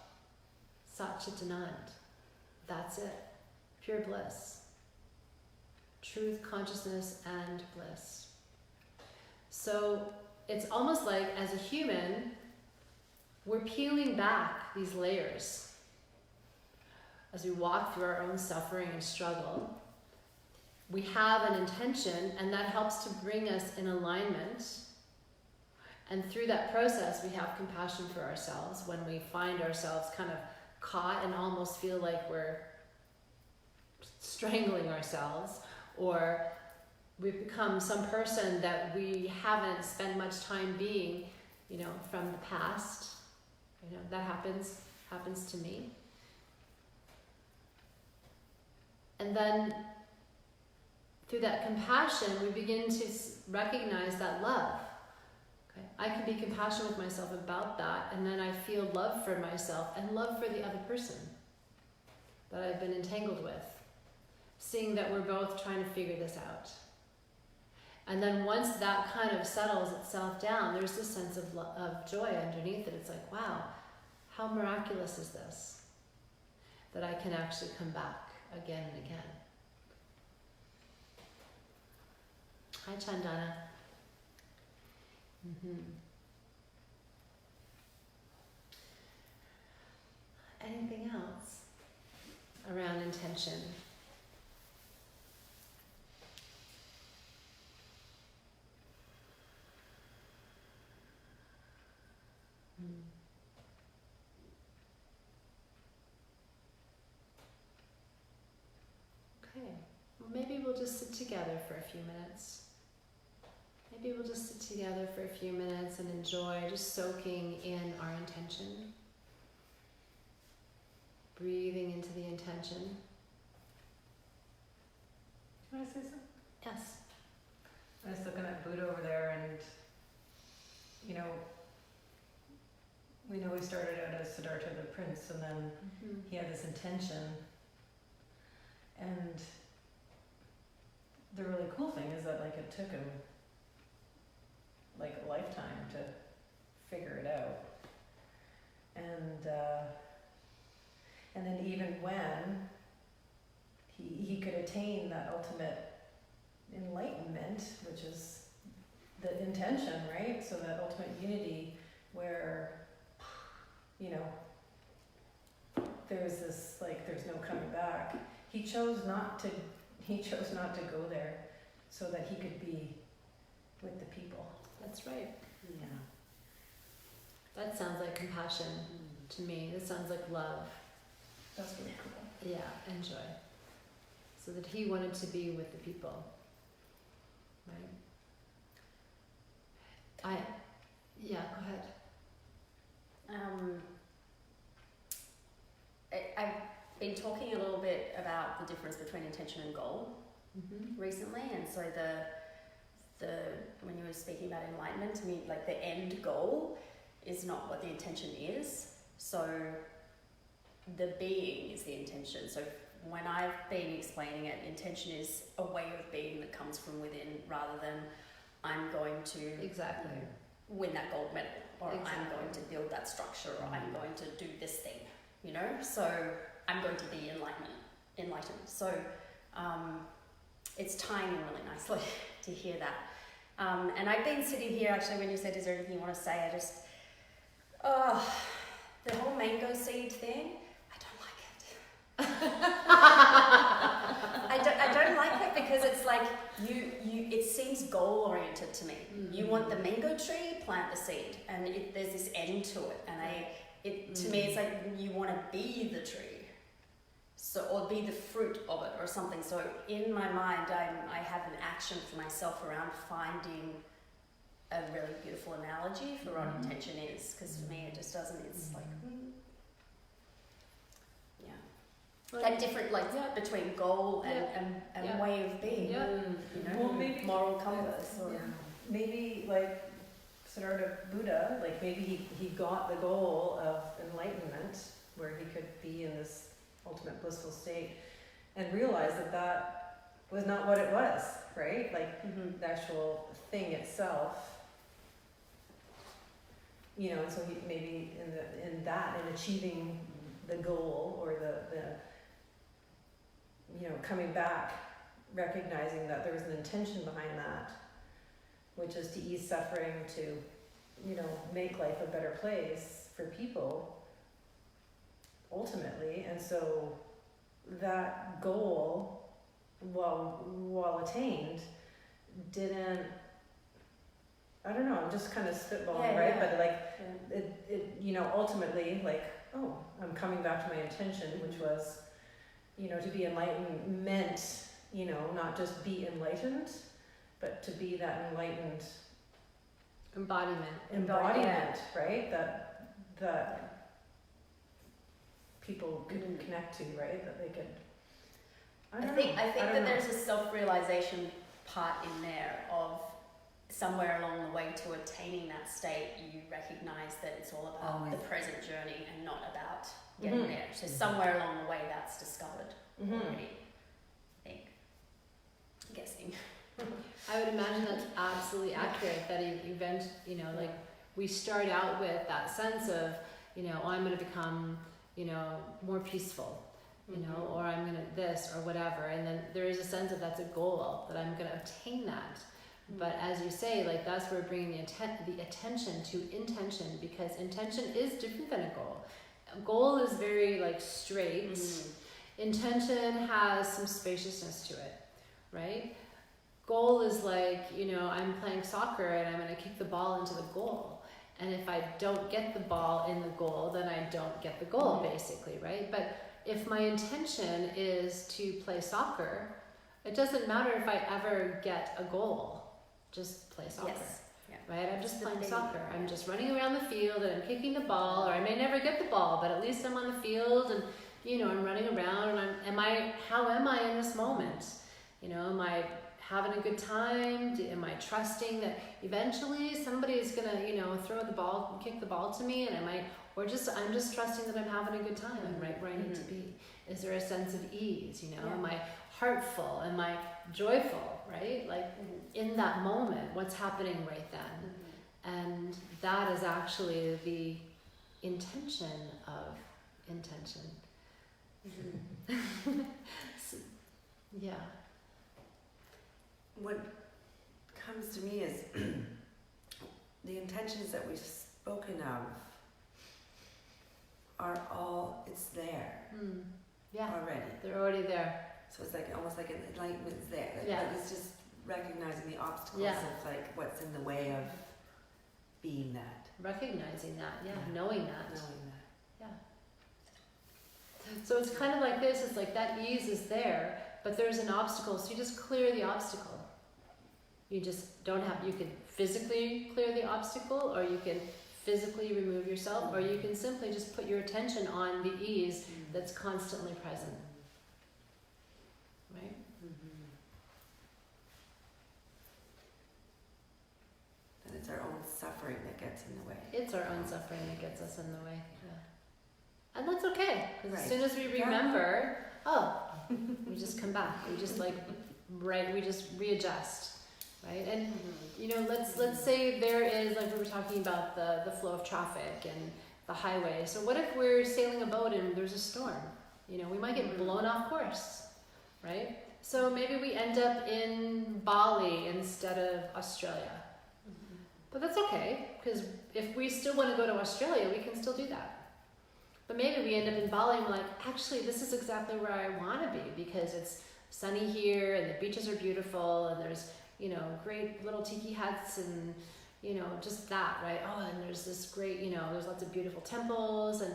Sat Chit Anand. That's it. Pure bliss. Truth, consciousness, and bliss. So it's almost like as a human, we're peeling back these layers as we walk through our own suffering and struggle. We have an intention, and that helps to bring us in alignment. And through that process, we have compassion for ourselves when we find ourselves kind of caught and almost feel like we're strangling ourselves, or we've become some person that we haven't spent much time being, from the past. That happens to me. And then through that compassion, we begin to recognize that love. Okay? I can be compassionate with myself about that, and then I feel love for myself and love for the other person that I've been entangled with, seeing that we're both trying to figure this out. And then once that kind of settles itself down, there's this sense of joy underneath it. It's like, wow, how miraculous is this? That I can actually come back again and again. Hi, Chandana. Anything else around intention? maybe we'll just sit together for a few minutes. Maybe we'll just sit together for a few minutes and enjoy just soaking in our intention. Breathing into the intention. Can I say something? Yes. I was looking at Buddha over there, and you know, we know he started out as Siddhartha the prince, and then he had this intention. And the really cool thing is that like it took him like a lifetime to figure it out. And then even when he could attain that ultimate enlightenment, which is the intention, right? So that ultimate unity where, you know, there's this, like, there's no coming back. He chose not to go there so that he could be with the people. That's right. Yeah. That sounds like compassion to me. That sounds like love. That's really cool. Yeah, and joy. So that he wanted to be with the people. Right? Yeah, go ahead. I've been talking a little bit about the difference between intention and goal recently, and so the when you were speaking about enlightenment, to me, like the end goal is not what the intention is. So the being is the intention. So when I've been explaining it, intention is a way of being that comes from within, rather than I'm going to Exactly. win that gold medal, or Exactly. I'm going to build that structure, or I'm going to do this thing, you know? So I'm going to be enlightened. So it's tying in really nicely to hear that. And I've been sitting here, actually, when you said, is there anything you want to say? The whole mango seed thing, I don't like it because it's like it seems goal oriented to me. You want the mango tree, plant the seed, and there's this end to it. And to me, it's like you want to be the tree, so, or be the fruit of it or something. So in my mind, I have an action for myself around finding a really beautiful analogy for what intention is, because for me it just doesn't. It's like that different, like between goal and way of being, you know, Well, maybe moral compass, or maybe like Siddhartha Buddha, like maybe he got the goal of enlightenment, where he could be in this ultimate blissful state, and realized that was not what it was, right? Like the actual thing itself, you know. And so he maybe in achieving the goal, or the you know, coming back, recognizing that there was an intention behind that, which is to ease suffering, to, you know, make life a better place for people, ultimately. And so that goal, while attained, didn't, I don't know, I'm just kind of spitballing, right? But like, it, you know, ultimately, like, oh, I'm coming back to my intention, which was, you know, to be enlightened meant, you know, not just be enlightened, but to be that enlightened embodiment, right? That people could connect to, right? That they could. I think that there's a self-realization part in there of somewhere along the way to attaining that state, you recognize that it's all about the present journey and not about getting there. So somewhere along the way, that's discovered already. I think. I'm guessing. I would imagine that's absolutely accurate. That event, you know, like we start out with that sense of, you know, I'm going to become, you know, more peaceful, you know, or I'm going to this or whatever, and then there is a sense of that's a goal, that I'm going to obtain that. But as you say, like that's where we're bringing the attention to intention, because intention is different than a goal. A goal is very like straight. Intention has some spaciousness to it, right? Goal is like, you know, I'm playing soccer and I'm going to kick the ball into the goal. And if I don't get the ball in the goal, then I don't get the goal, basically, right? But if my intention is to play soccer, It doesn't matter if I ever get a goal. Just play soccer. Yes. Yeah. Right? I'm just The playing thing, soccer. I'm yeah. just running around the field and I'm kicking the ball, or I may never get the ball, but at least I'm on the field and, you know, I'm running around and how am I in this moment? You know, am I having a good time? Am I trusting that eventually somebody is gonna, you know, throw the ball, kick the ball to me, and I'm just trusting that I'm having a good time. I'm right where I need to be. Is there a sense of ease? You know, Yeah. am I heartful? Am I joyful? Right? Like in that moment, what's happening right then? And that is actually the intention of intention. So, yeah. What comes to me is the intentions that we've spoken of are all, it's there Yeah. already. They're already there. So it's like almost like an enlightenment's there. Yeah. But it's just recognizing the obstacles Yeah. of like what's in the way of being that, Recognizing that, yeah, Yeah. knowing that. knowing that. So it's kind of like this, it's like that ease is there, but there's an obstacle, so you just clear the obstacle. You just don't have, you can physically clear the obstacle, or you can physically remove yourself, or you can simply just put your attention on the ease that's constantly present, right? And it's our own suffering that gets in the way. It's our own suffering that gets us in the way, yeah. And that's okay, because as Right. soon as we remember, we just come back, we just we just readjust, right? And you know, let's say there is, like we were talking about the flow of traffic and the highway. So what if we're sailing a boat and there's a storm? You know, we might get blown off course, right? So maybe we end up in Bali instead of Australia. But that's okay, because if we still want to go to Australia, we can still do that. But maybe we end up in Bali and we're like, actually, this is exactly where I want to be, because it's sunny here and the beaches are beautiful and there's, you know, great little tiki huts and, you know, just that, right? Oh, and there's this great, you know, there's lots of beautiful temples, and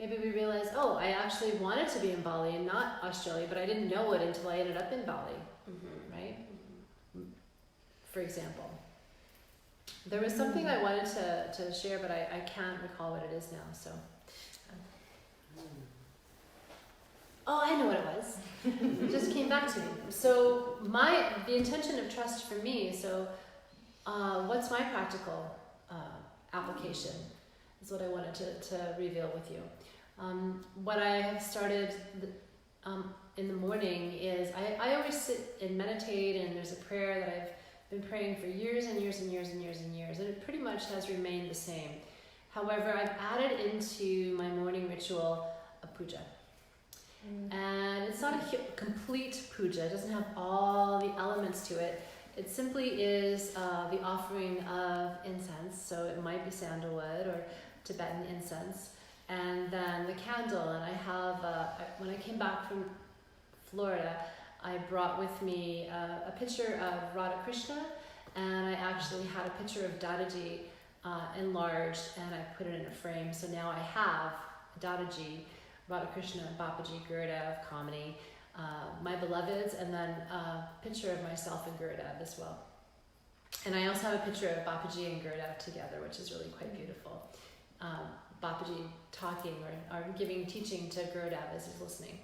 maybe we realize, oh, I actually wanted to be in Bali and not Australia, but I didn't know it until I ended up in Bali, right? For example. There was something I wanted to share, but I can't recall what it is now, so. Oh, I know what it was. It just came back to me. So the intention of trust for me, so what's my practical application is what I wanted to reveal with you. What I have started in the morning is I always sit and meditate, and there's a prayer that I've been praying for years and years and years and years and years, and it pretty much has remained the same. However, I've added into my morning ritual a puja. And it's not a complete puja, it doesn't have all the elements to it. It simply is the offering of incense, so it might be sandalwood or Tibetan incense, and then the candle. And I have, when I came back from Florida, I brought with me a picture of Radha Krishna, and I actually had a picture of Dadaji enlarged, and I put it in a frame. So now I have Dadaji, Radha Krishna, Babaji, Gurudev, Kamini, my beloveds, and then a picture of myself and Gurudev as well. And I also have a picture of Babaji and Gurudev together, which is really quite beautiful. Babaji talking or giving teaching to Gurudev as he's listening.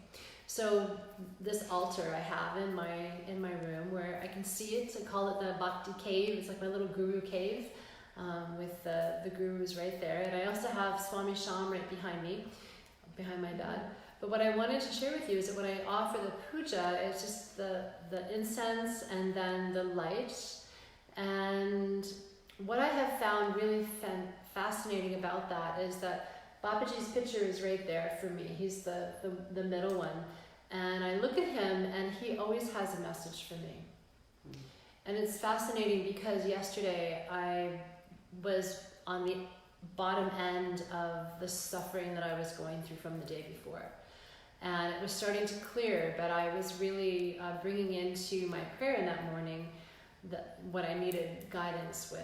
So this altar I have in my room where I can see it. I call it the Bhakti Cave. It's like my little guru cave with the gurus right there. And I also have Swami Sham right behind me, behind my dad. But what I wanted to share with you is that when I offer the puja, it's just the incense and then the light. And what I have found really fascinating about that is that Babaji's picture is right there for me. He's the middle one. And I look at him and he always has a message for me. And it's fascinating because yesterday I was on the bottom end of the suffering that I was going through from the day before. And it was starting to clear, but I was really bringing into my prayer in that morning what I needed guidance with.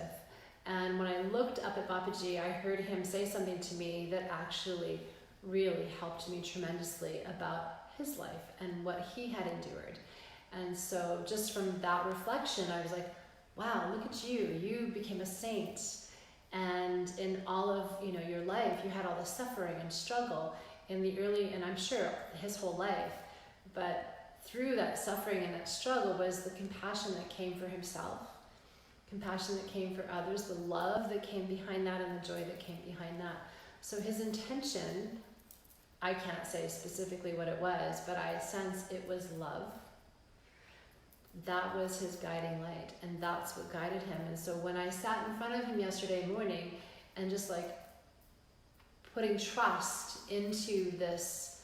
And when I looked up at Babaji, I heard him say something to me that actually really helped me tremendously about his life and what he had endured. And so just from that reflection, I was like, wow, look at you. You became a saint. And in all of, your life, you had all this suffering and struggle in the early, and I'm sure his whole life, but through that suffering and that struggle was the compassion that came for himself, compassion that came for others, the love that came behind that, and the joy that came behind that. So his intention, I can't say specifically what it was, but I sense it was love. That was his guiding light, and that's what guided him. And so when I sat in front of him yesterday morning and just like putting trust into this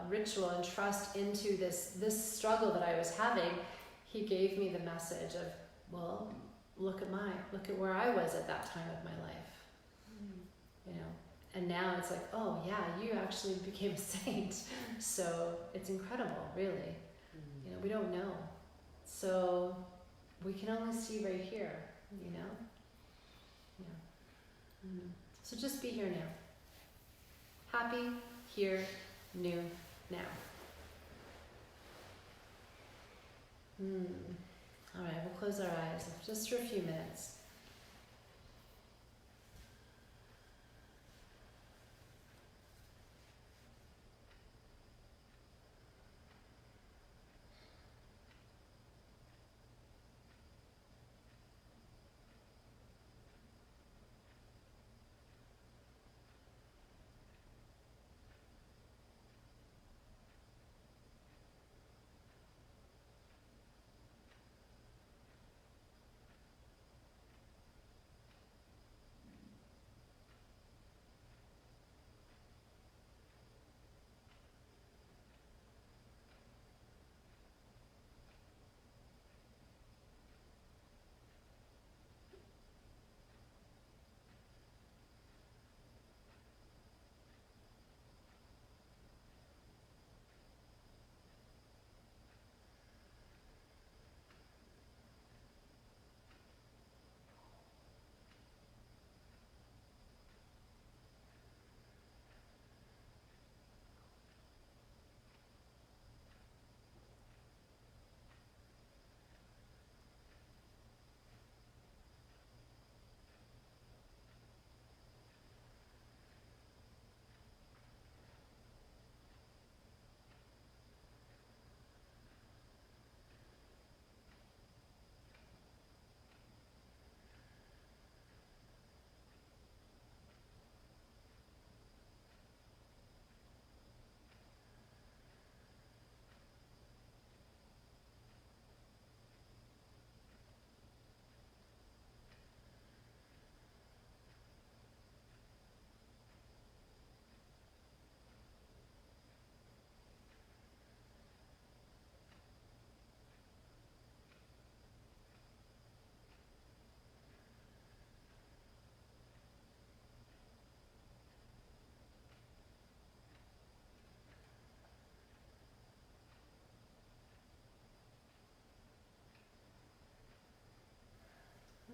ritual and trust into this struggle that I was having, he gave me the message of, well, look at where I was at that time of my life, And now it's like, oh yeah, you actually became a saint. So it's incredible, really. We don't know. So we can only see right here, Yeah. So just be here now. Happy, here, new, now. All right, we'll close our eyes just for a few minutes.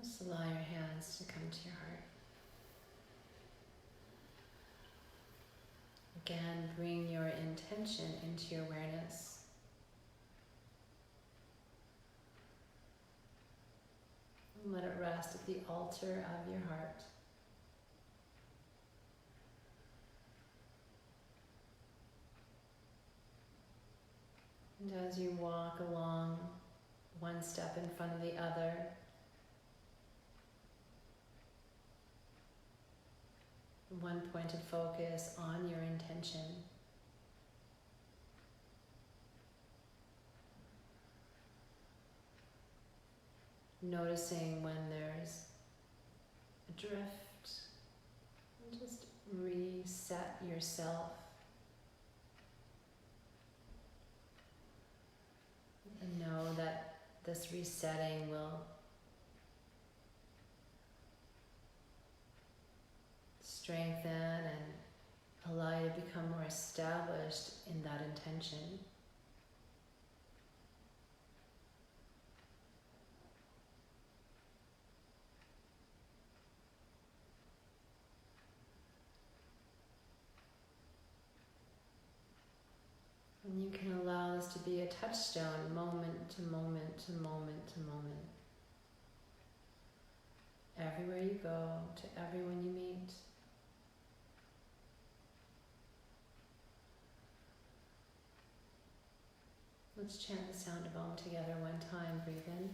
Just allow your hands to come to your heart. Again, bring your intention into your awareness. And let it rest at the altar of your heart. And as you walk along, one step in front of the other, one pointed focus on your intention. Noticing when there's a drift, and just reset yourself. And know that this resetting will strengthen and allow you to become more established in that intention. And you can allow this to be a touchstone, moment to moment to moment to moment. Everywhere you go, to everyone you meet. Let's chant the sound of Om together one time. Breathe in.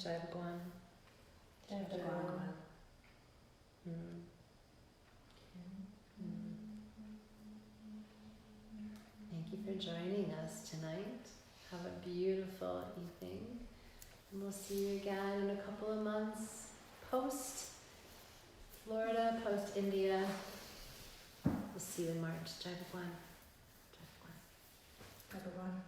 Jai Bhagwan. Jai Jai Bhagwan. Thank you for joining us tonight. Have a beautiful evening. And we'll see you again in a couple of months. Post Florida, post India. We'll see you in March. Jai Bhagwan. Jai Bhagwan. Everyone.